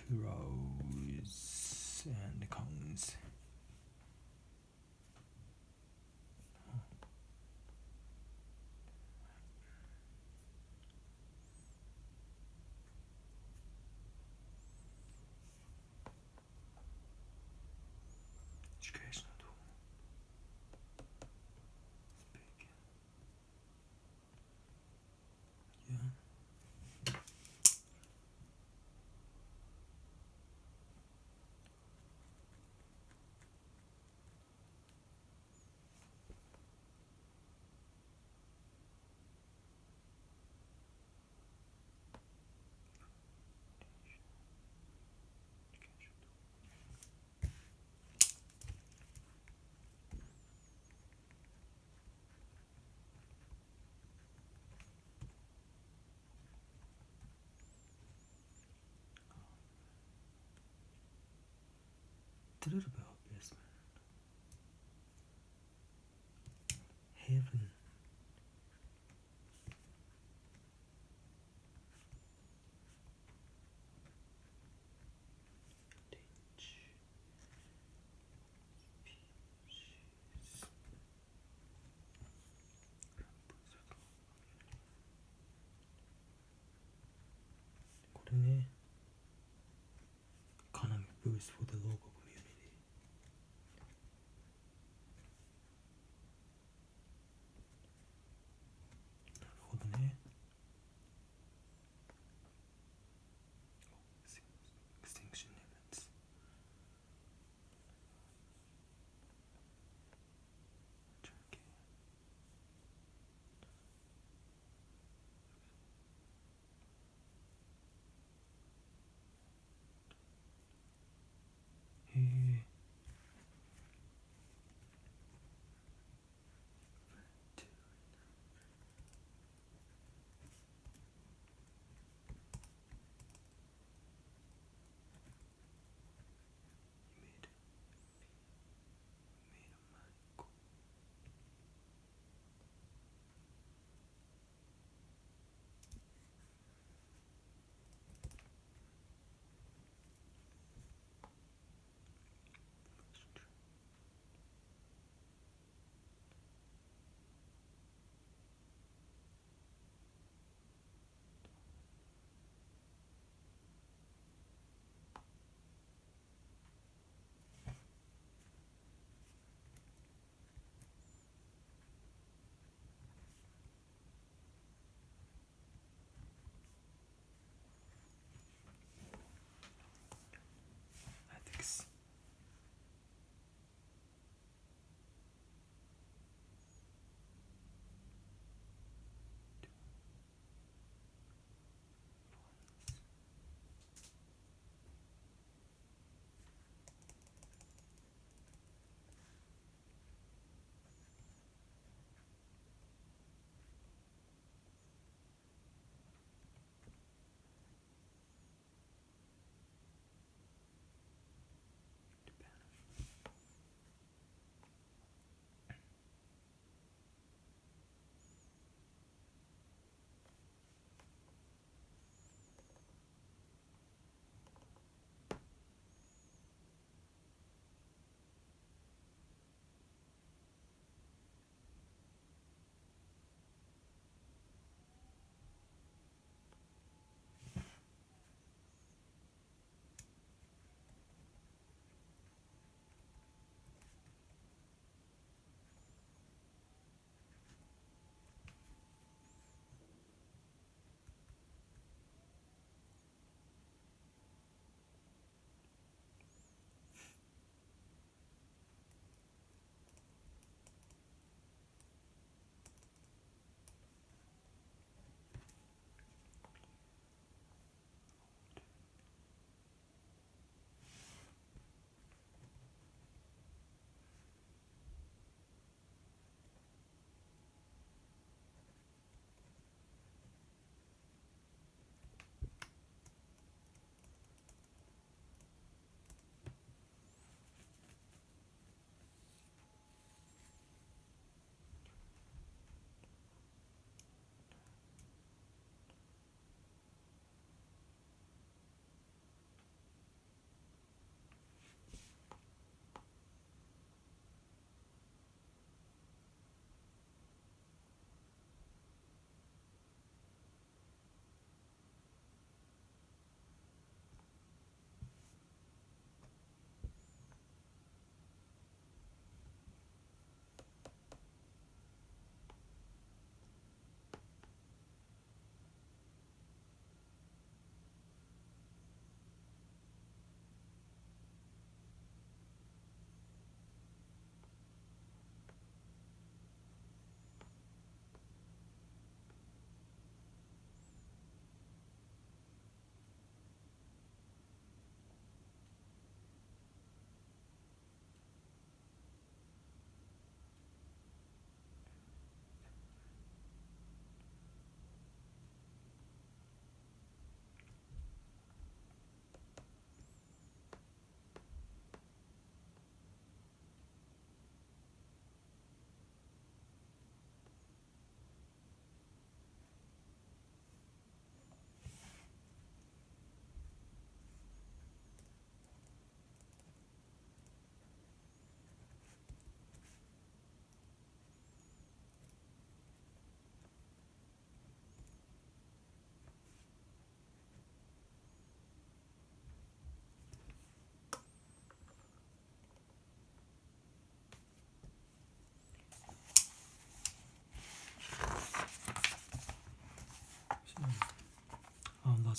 pros and cons. Educational tool. Speaking. Yeah. It's a little bit obvious, man. Heaven.これね、economic boost for the local community. なるほどね。Extinction limits. Turkey. へ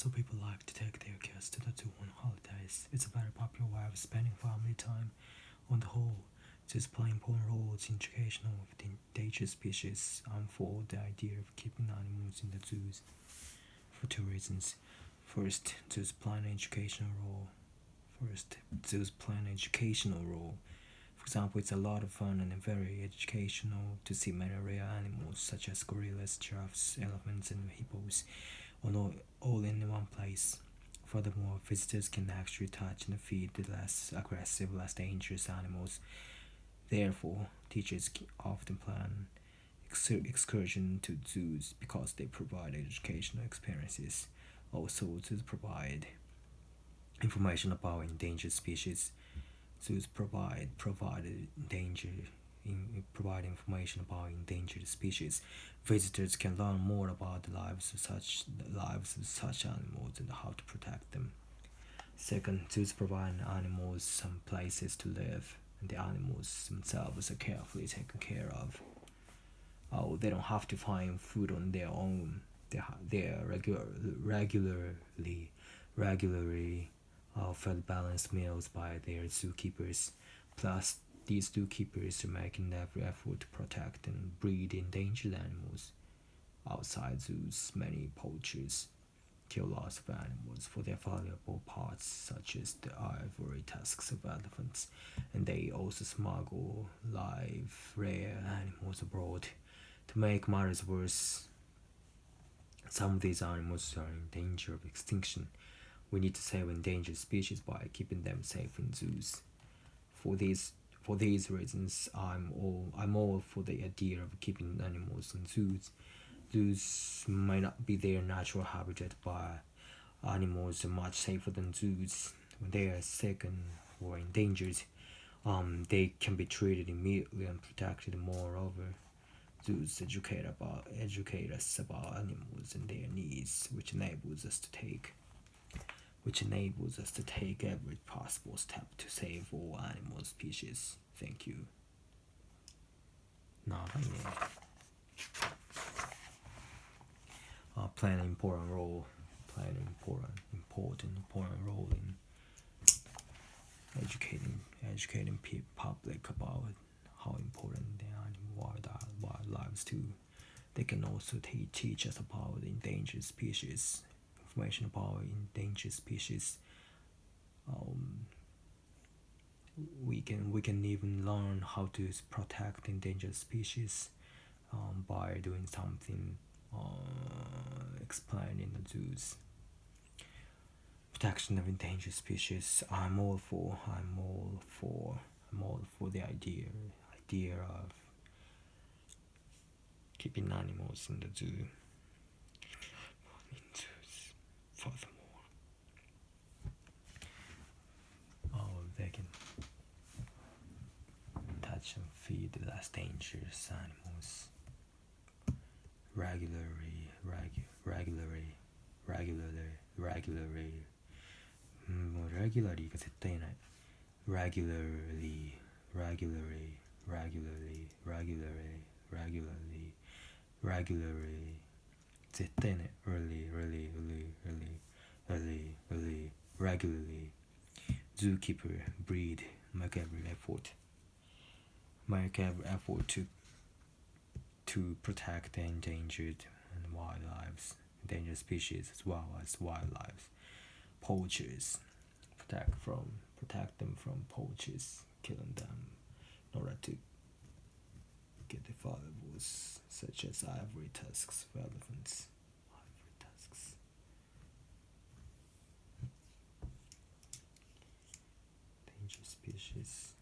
Also, people like to take their kids to the zoo on holidays. It's a very popular way of spending family time. On the whole, zoos play important roles in education of the endangered species and for the idea of keeping animals in the zoos for two reasons. First, zoos play an educational role. For example, it's a lot of fun and very educational to see many rare animals such as gorillas, giraffes, elephants, and hippos, all in one place. Furthermore, visitors can actually touch and feed the less aggressive, less dangerous animals. Therefore, teachers often plan excursions to zoos because they provide educational experiences. Also, zoos provide information about endangered species. Zoos provide information about endangered species. Visitors can learn more about the lives of such animals and how to protect them. Second, zoos provide animals some places to live, and the animals themselves are carefully taken care of. They don't have to find food on their own. They are regularly fed balanced meals by their zookeepers. Plus, these zookeepers are making every effort to protect and breed endangered animals. Outside zoos, many poachers kill lots of animals for their valuable parts, such as the ivory tusks of elephants, and they also smuggle live, rare animals abroad. To make matters worse, some of these animals are in danger of extinction. We need to save endangered species by keeping them safe in zoos. For these reasons, I'm all for the idea of keeping animals in zoos. Zoos may not be their natural habitat, but animals are much safer than zoos. When they are sick or endangered, they can be treated immediately and protected. Moreover, zoos educate us about animals and their needs, which enables us to take every possible step to save all animal species. Thank you. 長いね。Play an important role in educating public about how important the animal wildlife too. They can also teach us about endangered species. Information about endangered species. We can even learn how to protect endangered species by doing something explained in the zoos. Protection of endangered species. I'm all for the idea of keeping animals in the zoo. Furthermore, they can touch and feed the less dangerous animals regularly. Regularly が絶対ない。regularly 絶対ね。regularly. Zookeeper breed. Make every effort to protect the endangered species as well as wildlife. Poachers protect them from poachers killing them in order to get the valuables such as ivory tusks of elephants. Endangered species.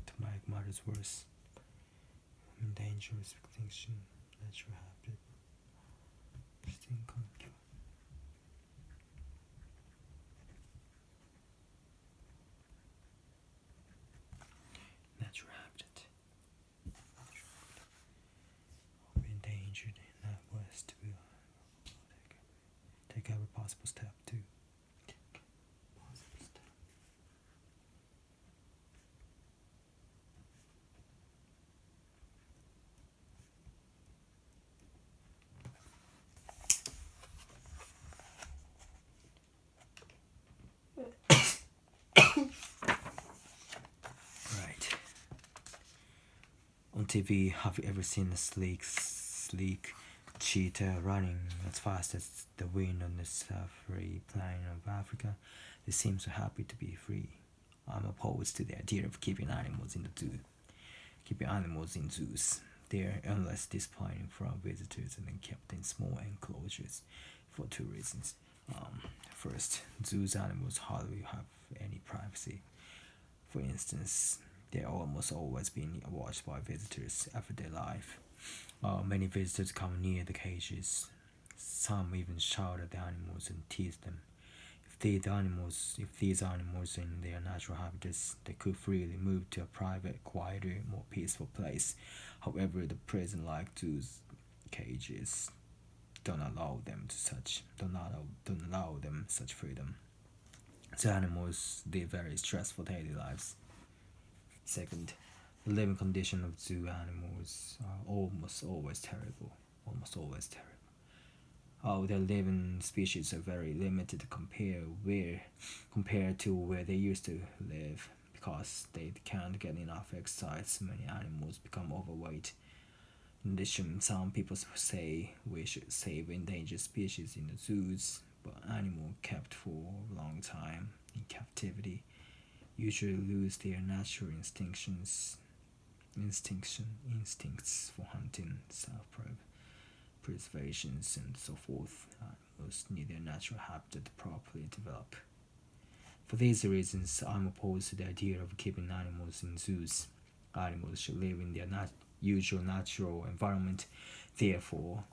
To make matters worse, dangerous extinction, natural habitat, pristine環境. Natural habitat. possible step 2. Right. On TV, have you ever seen a sleek cheetah running as fast as the wind on the safari plain of Africa? They seem so happy to be free. I'm opposed to the idea of keeping animals in the zoo. Keeping animals in zoos. They are endless disappointing for our visitors and then kept in small enclosures for 2 reasons. First, zoos animals hardly have any privacy. For instance, they are almost always being watched by visitors' everyday life. Many visitors come near the cages. Some even shout at the animals and tease them. If these animals in their natural habitats, they could freely move to a private, quieter, more peaceful place. However, the prison-like zoos cages don't allow them such freedom. The animals live very stressful daily lives. Second, the living condition of zoo animals are almost always terrible. Their living species are very limited compared to where they used to live. Because they can't get enough exercise, many animals become overweight. In addition, some people say we should save endangered species in the zoos, but animals kept for a long time in captivity usually lose their natural instincts for hunting, self-preservation, and so forth. Animals need their natural habitat to properly develop. For these reasons, I'm opposed to the idea of keeping animals in zoos. Animals should live in their usual natural environment. Therefore,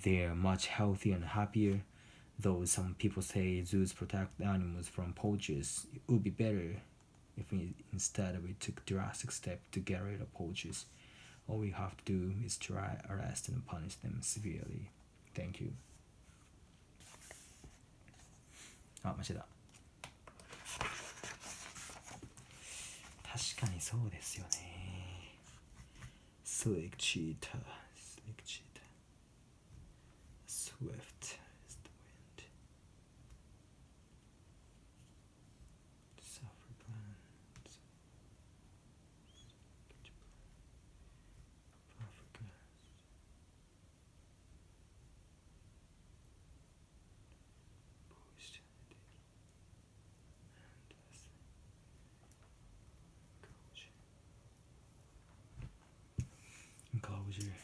they are much healthier and happier. Though some people say zoos protect animals from poachers, it would be better if instead we took drastic steps to get rid of poachers. All we have to do is try arrest and punish them severely. Thank you. 間違えた。確かにそうですよね。Slick cheetah. Swift is the wind. Suffer plants. Africa. Poised. Enclosure.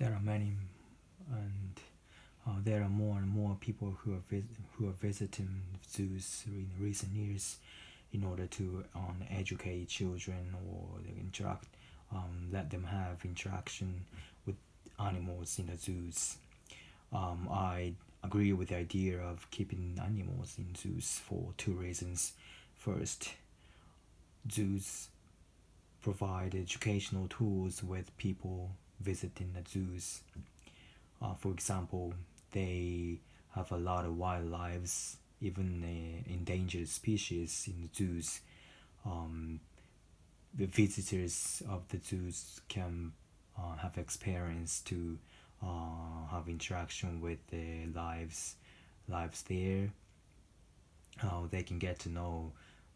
there are many, and there are more and more people who are visiting zoos in recent years in order to educate children or interact, let them have interaction with animals in the zoos. I agree with the idea of keeping animals in zoos for two reasons. First, zoos provide educational tools with people visiting the zoos. For example, they have a lot of wildlife, even endangered species in the zoos. The visitors of the zoos can have experience to have interaction with the lives there. They can get to know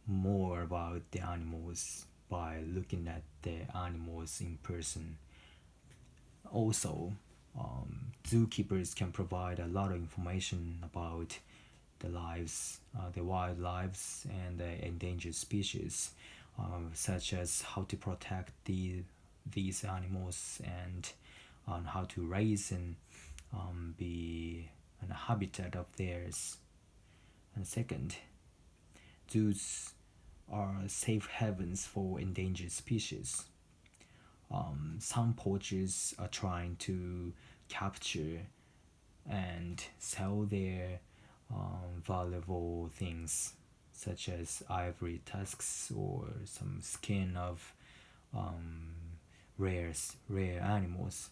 more about the animals by looking at the animals in person. Also, zookeepers can provide a lot of information about the wildlife and the endangered species, such as how to protect these animals and on how to raise and be in a habitat of theirs. And second, zoos are safe havens for endangered species. Some poachers are trying to capture and sell their valuable things, such as ivory tusks or some skin of rare animals.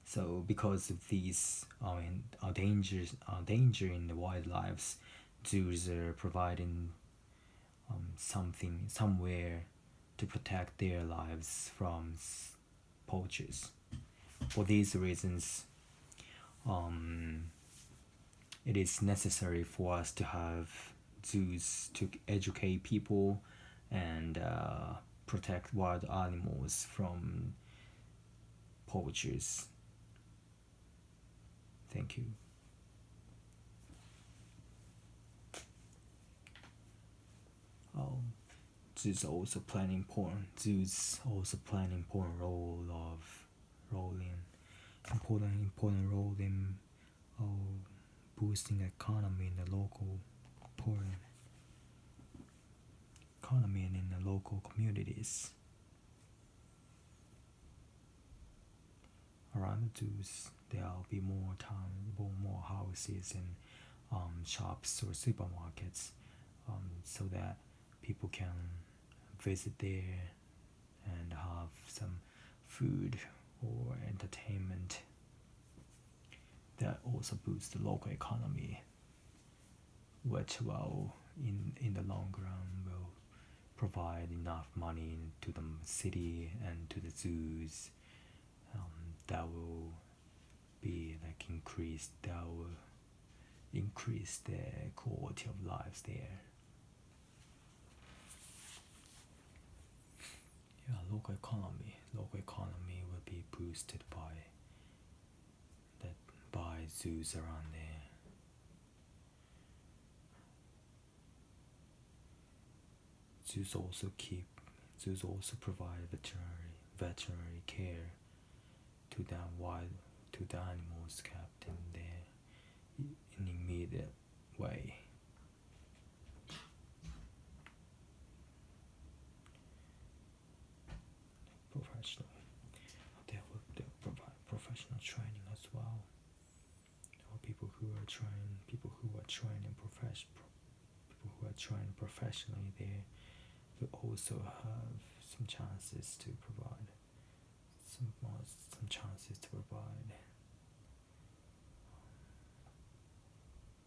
So because of these danger in the wildlife, zoos are providing somewhere to protect their lives from poachers. For these reasons, it is necessary for us to have zoos to educate people and protect wild animals from poachers. Thank you. Zoos also play an important role in boosting the economy in the local economy and in the local communities. Around the zoos, there will be more houses and shops or supermarkets, so that people can visit there and have some food or entertainment. That also boosts the local economy, which will, in the long run, will provide enough money to the city and to the zoos. That will increase the quality of lives there. Yeah, local economy will be boosted by zoos around there. Zoos also provide veterinary care to the animals kept in there in an immediate way. They'll provide professional training as well. Or people who are trained professionally there will also have some chances to provide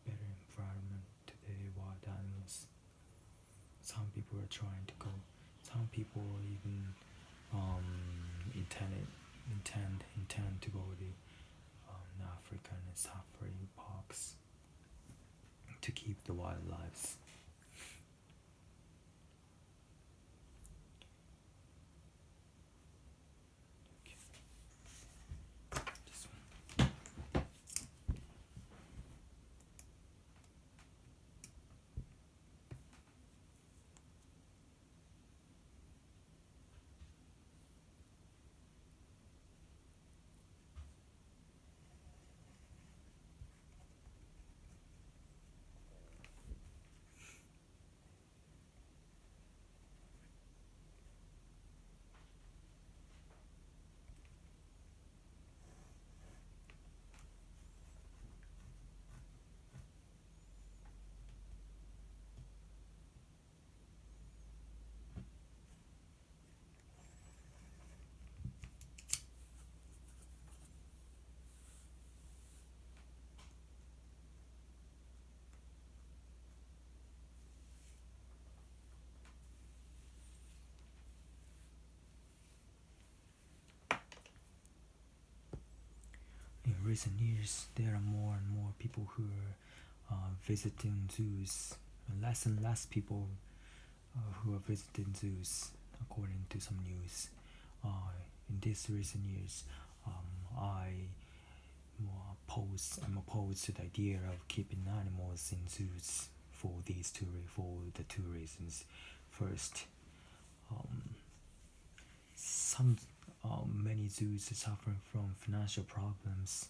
better environment to the wild animals. Some people are trying to go. Some people even intend to go to African safari parks to keep the wildlife. recent years, there are more and more people who are visiting zoos, less and less people who are visiting zoos, according to some news. In these recent years, I'm opposed to the idea of keeping animals in zoos for the two reasons. First, many zoos are suffering from financial problems.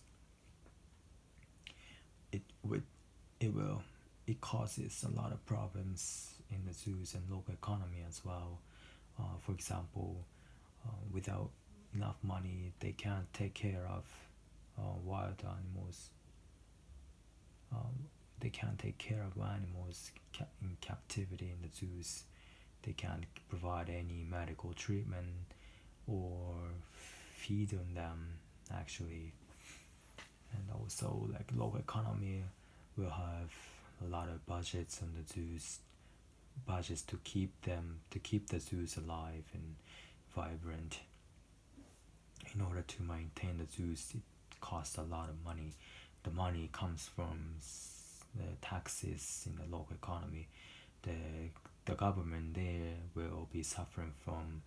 It causes a lot of problems in the zoos and local economy as well. For example, without enough money, they can't take care of wild animals. They can't take care of animals in captivity in the zoos. They can't provide any medical treatment or feed on them, actually. And also, like, local economy will have a lot of budgets on the zoos, budgets to keep the zoos alive and vibrant. In order to maintain the zoos, it costs a lot of money. The money comes from the taxes in the local economy. The government there will be suffering from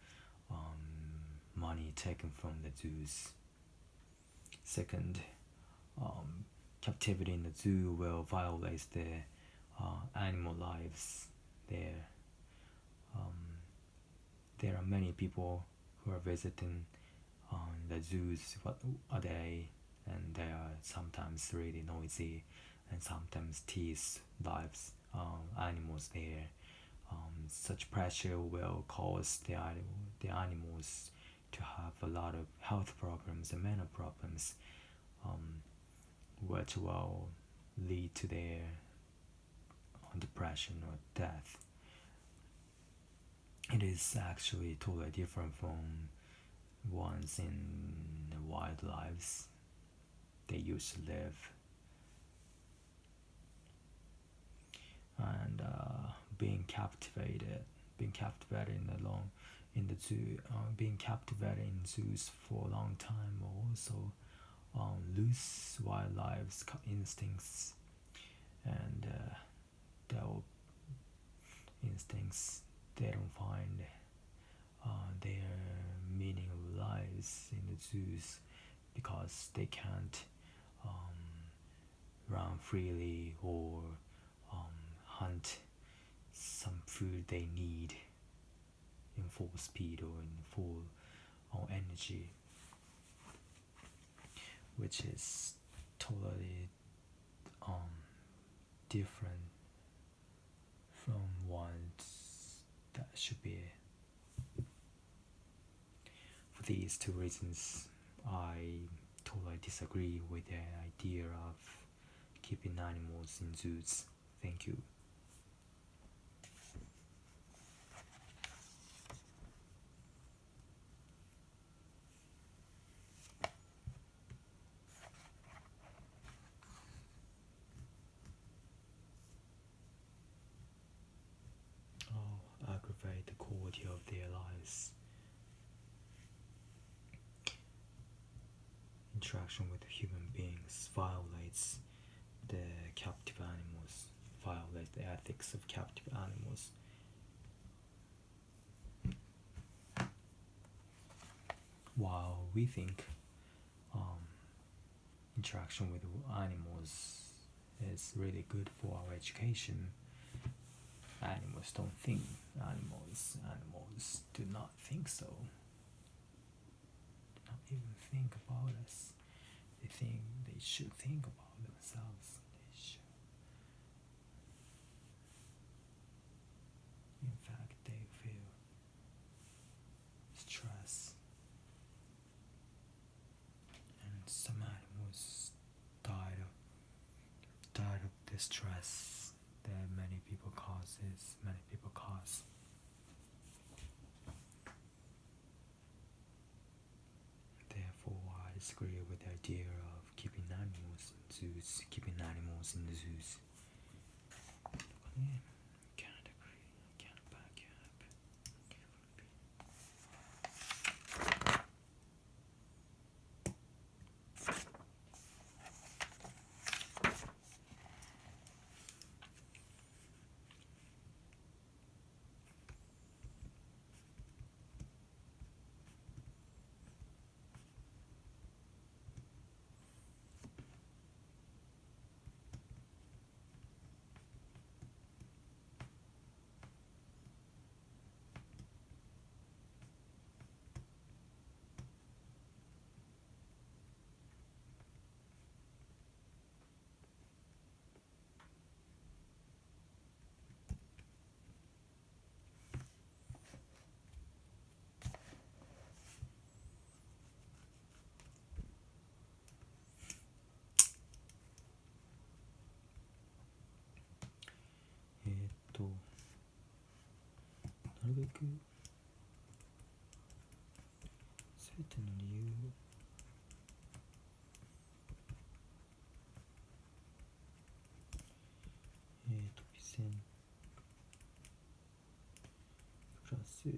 money taken from the zoos. Second, captivity in the zoo will violate the animal lives there. There are many people who are visiting the zoos a day, and they are sometimes really noisy and sometimes tease animals there. Such pressure will cause the animals to have a lot of health problems and mental problems, which will lead to their depression or death. It is actually totally different from ones in the wild lives they used to live. And being captivated in the zoo, being captivated in zoos for a long time will also lose wildlife's instincts, and their instincts, they don't find their meaning of lives in the zoos because they can't run freely or hunt some food they need in full speed or in full energy, which is totally different from ones that should be. For these two reasons, I totally disagree with the idea of keeping animals in zoos. Thank you. Aggravate the quality of their lives. Interaction with human beings violates the captive animals, violates the ethics of captive animals. While we think interaction with animals is really good for our education, animals don't think. Animals do not think so. Do not even think about us. They think they should think about themselves. They should. In fact, they feel stress. And some animals died of the stress that many people cause. Therefore, I disagree with the idea of keeping animals in the zoos. Can't agree, can't back up. べくすべての理由微線プラス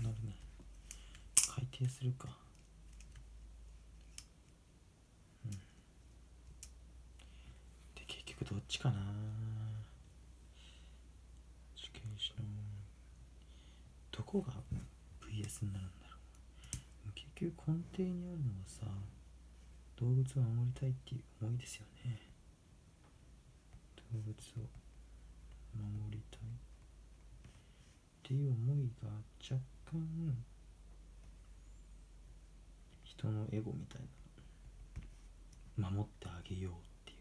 なるね。改定するか。で結局どっちかな。どこが VS になるんだろう。結局根底にあるのはさ、動物を守りたいっていう思いですよね。動物を守りたいっていう思いが若干人のエゴみたいな、守ってあげようっていう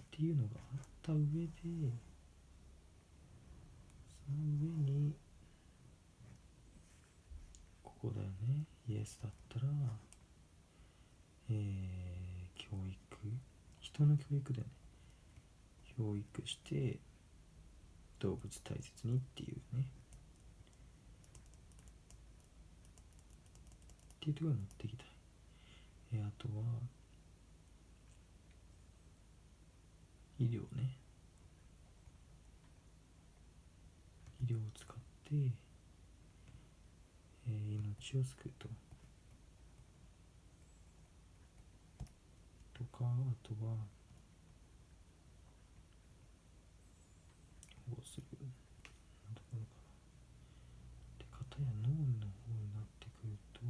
っていうのがあった上で、その上にここだよね、イエスだったら教育、人の教育だよね。教育して動物大切にっていうね、っていうところに持っていきたい。あとは医療ね。医療を使って、命を救うとか、あとは保護するところかな。で、片や脳の方になってくると、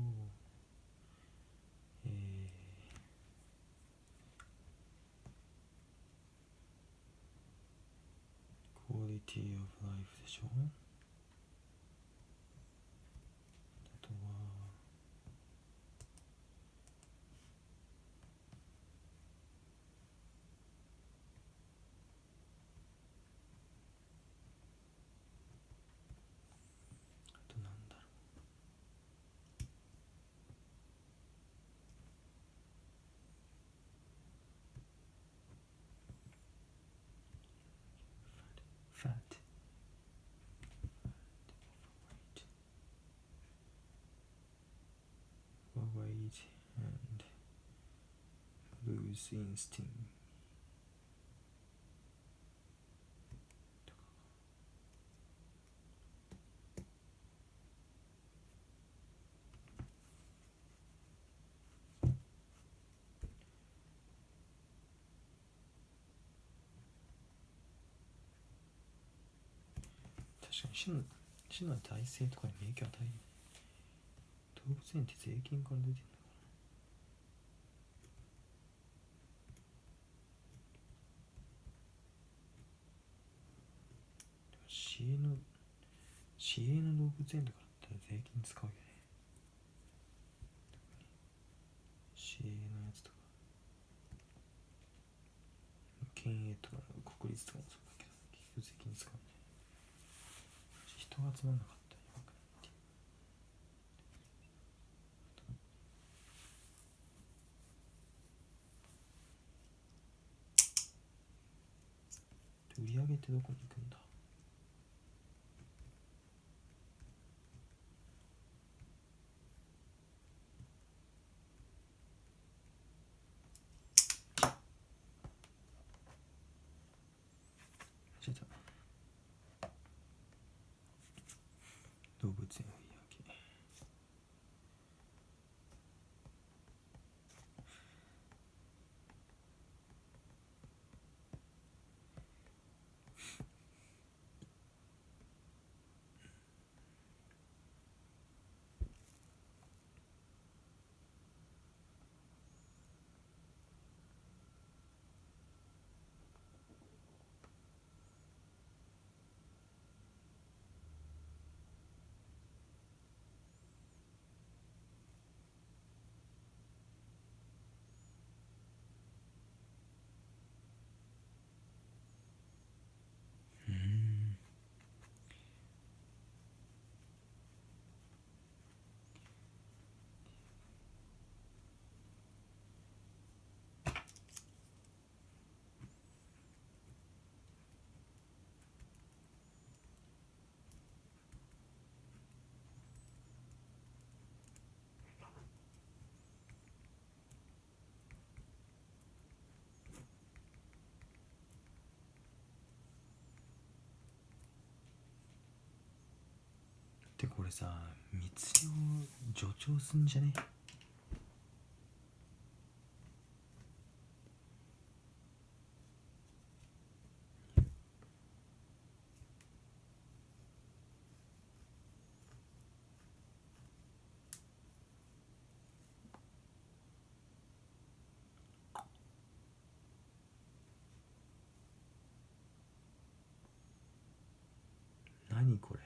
クオリティオブライフでしょ。あとはなんだろう。fat overweight and lose instinct。確かに市の体制とかに影響を与える。動物園って税金から出てるのかな。でも市営の動物園とかだったら税金使うよね。市営のやつとか県営とか国立とかもそうだけど、結局税金使うね。人が集まんなかったらやばくないっていう。売り上げってどこに行くんだ。動物園売り上げ。でこれさ、密漁助長すんじゃね？何これ？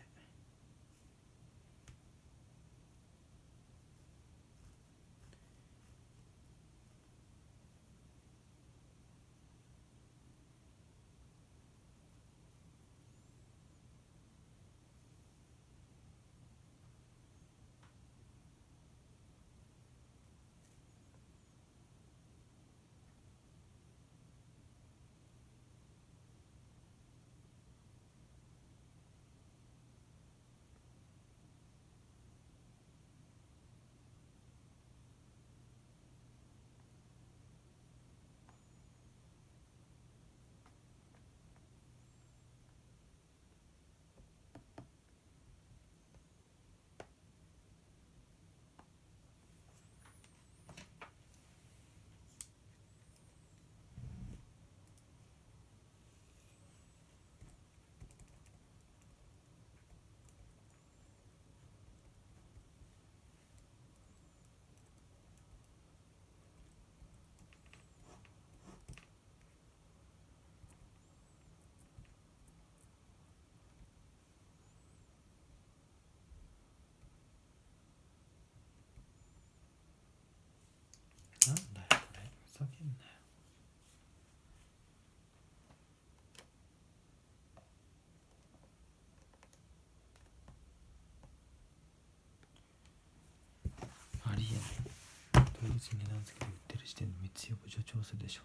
なんだよこれ、ふざけんなよ。ありえない。当日に値段付けで売ってる時点で密輸を助長するでしょ。